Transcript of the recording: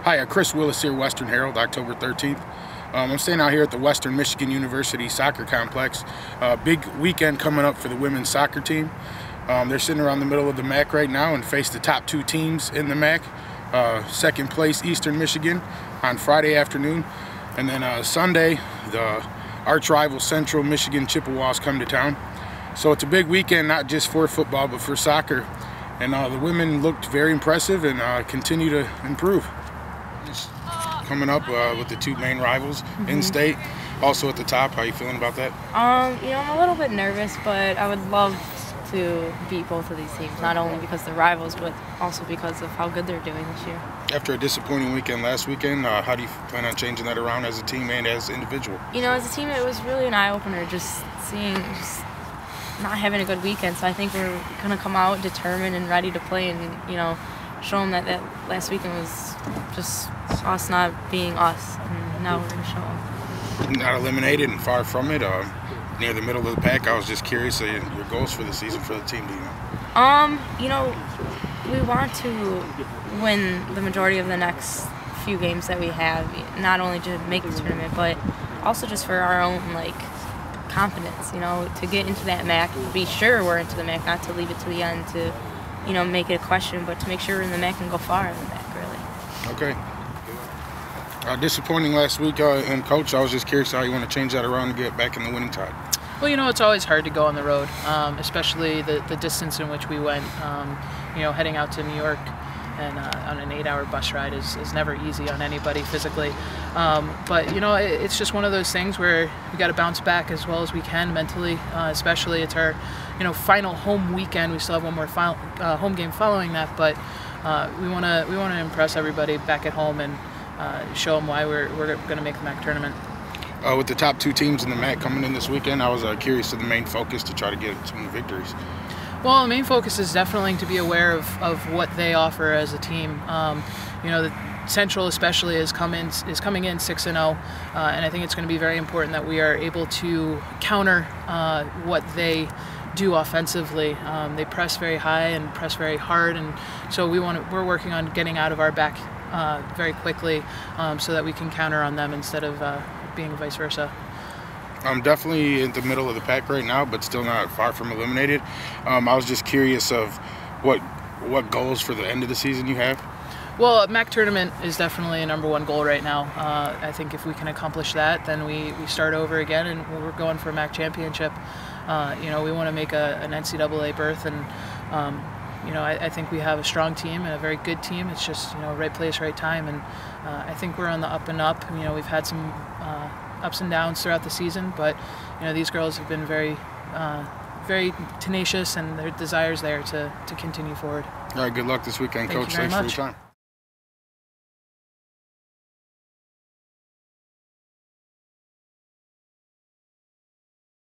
Hi, Chris Willis here, Western Herald, October 13th. I'm staying out here at the Western Michigan University Soccer Complex. Big weekend coming up for the women's soccer team. They're sitting around the middle of the MAC right now and face the top two teams in the MAC. Second place Eastern Michigan on Friday afternoon. And then Sunday, the arch rival Central Michigan Chippewas come to town. So it's a big weekend, not just for football, but for soccer. And the women looked very impressive and continue to improve. Coming up with the two main rivals in state, also at the top. How are you feeling about that? I'm a little bit nervous, but I would love to beat both of these teams, not only because they're rivals, but also because of how good they're doing this year. After a disappointing weekend last weekend, how do you plan on changing that around as a team and as individual? As a team, it was really an eye-opener just not having a good weekend. So I think we're going to come out determined and ready to play and, show them that last weekend was just us not being us, and now we're going to show them. Not eliminated and far from it, near the middle of the pack. I was just curious your goals for the season for the team, do you know? We want to win the majority of the next few games that we have, not only to make the tournament, but also just for our own, confidence, to get into that MAC, be sure we're into the MAC, not to leave it to the end to, make it a question, but to make sure we're in the MAC and go far in the MAC, really. Okay. Disappointing last week, and Coach, I was just curious how you want to change that around and get back in the winning tide. Well, it's always hard to go on the road, especially the distance in which we went. Heading out to New York and on an 8-hour bus ride is never easy on anybody physically. But it's just one of those things where we got to bounce back as well as we can mentally. Especially it's our final home weekend. We still have one more home game following that, but we want to impress everybody back at home and show them why we're going to make the MAC tournament. With the top two teams in the MAC coming in this weekend, I was curious of the main focus to try to get some victories. Well, the main focus is definitely to be aware of what they offer as a team. The Central especially is coming in 6-0, and I think it's going to be very important that we are able to counter what they do offensively. They press very high and press very hard, and so we're working on getting out of our back very quickly so that we can counter on them instead of being vice versa. I'm definitely in the middle of the pack right now, but still not far from eliminated. I was just curious of what goals for the end of the season you have. Well, MAC tournament is definitely a #1 goal right now. I think if we can accomplish that, then we start over again and we're going for a MAC championship. We want to make an NCAA berth, and I think we have a strong team and a very good team. It's just right place, right time, and I think we're on the up and up. We've had some ups and downs throughout the season, but these girls have been very tenacious, and their desire's there to continue forward. All right, good luck this weekend, Coach. Thanks for your time.